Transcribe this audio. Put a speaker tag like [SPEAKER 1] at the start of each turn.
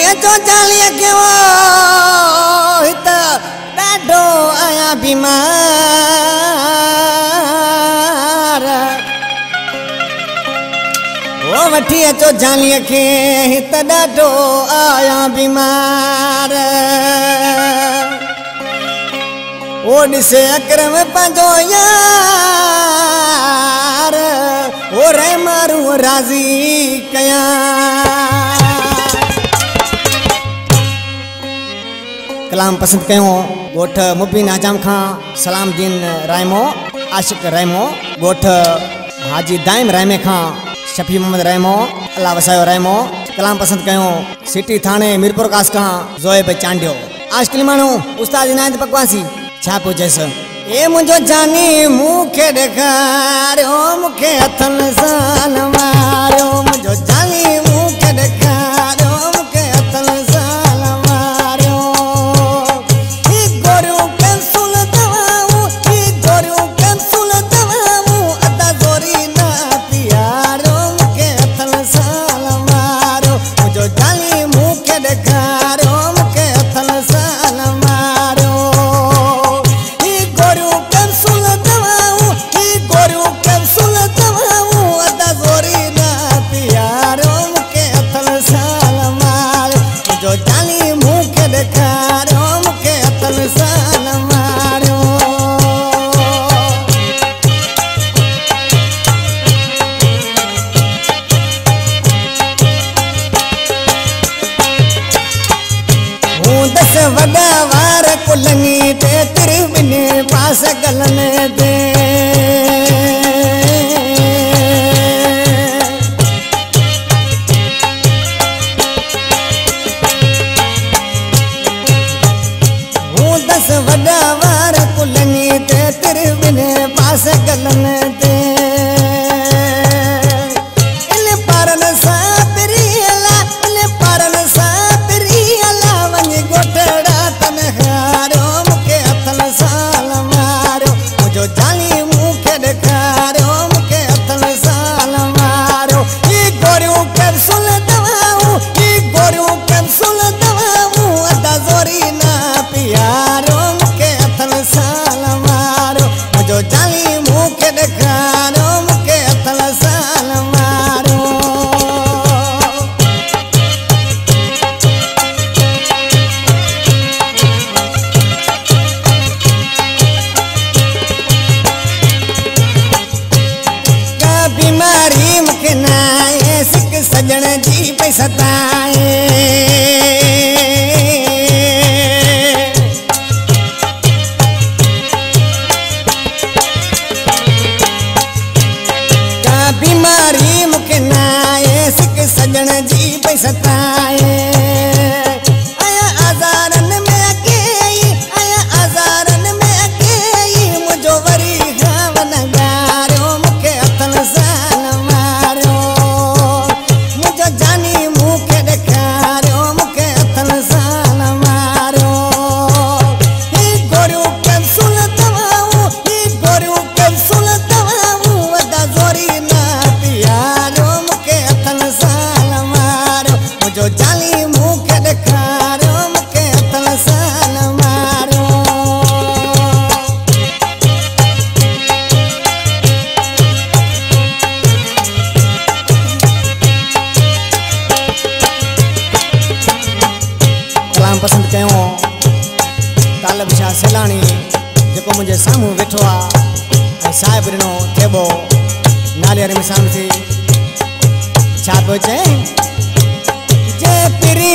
[SPEAKER 1] अचो चालीह कयो हित ॾाढो आया बीमार ओ वठी अचो चालीह के हित ॾाढो आया बीमार ओ ॾिसे अकरम पंहिंजो यार ओ रे मारू राज़ी कया कलाम पसंद कयो गोठ मुबीन आजम खां सलाम दीन रायमो आशिक रायमो गोठ हाजी दाइम रायमे खां शफी मोहम्मद रायमो अल्लाह वसायो रायमो कलाम पसंद कयो सिटी थाने मीरपुर कास खां ज़ोएब चांडियो आशिक मानू उस्ताद इनायत पकवासी छा पुछेस ए मुझो जानी मुखे ॾेखारियो मुखे हथन सां मारियो मुझो जानी मुखे ॾेखारियो मुखे हथन सां मारियो ही गोरियूं कैंसुल दवाऊं ही गोरियूं कैंसुल दवाऊं अदा गोरी ना पियारियो मुखे हथन सां मारियो मुझो जानी मुखे ॾेखारियो मुखे हथन सां मारियो वड़ा वार कुलनी ते तिरबिने पास गलन दे दस वड़ा वार कुलनी ते तिरबिने पास गलन दे सजन जी पे सताए का बीमारी मुके नाए सिक सजन जी पे सताए आया आज़ारन में अकेई आया आज़ारन में अकेई मुझो वरी खावन गारियो मुके हथन सां मारियो जानी मुखे ॾेखारियो मुखे हथन सां मारियो ही गोरियूं कैंसुल दवाऊं ही गोरियूं कैंसुल दवाऊं वॾा ज़ोरी ना पियारियो मुखे हथन सां मारियो मुझो जानी मुखे ॾेखारियो मुखे हथन सां मारियो पसंद कयो तालब शाह सैलानी जेको मुझे साम्हूं वेठो आहे ऐं साहिब ॾिनो थेबो नाले वारे मिसाल थी छा पियो चए जे पिरी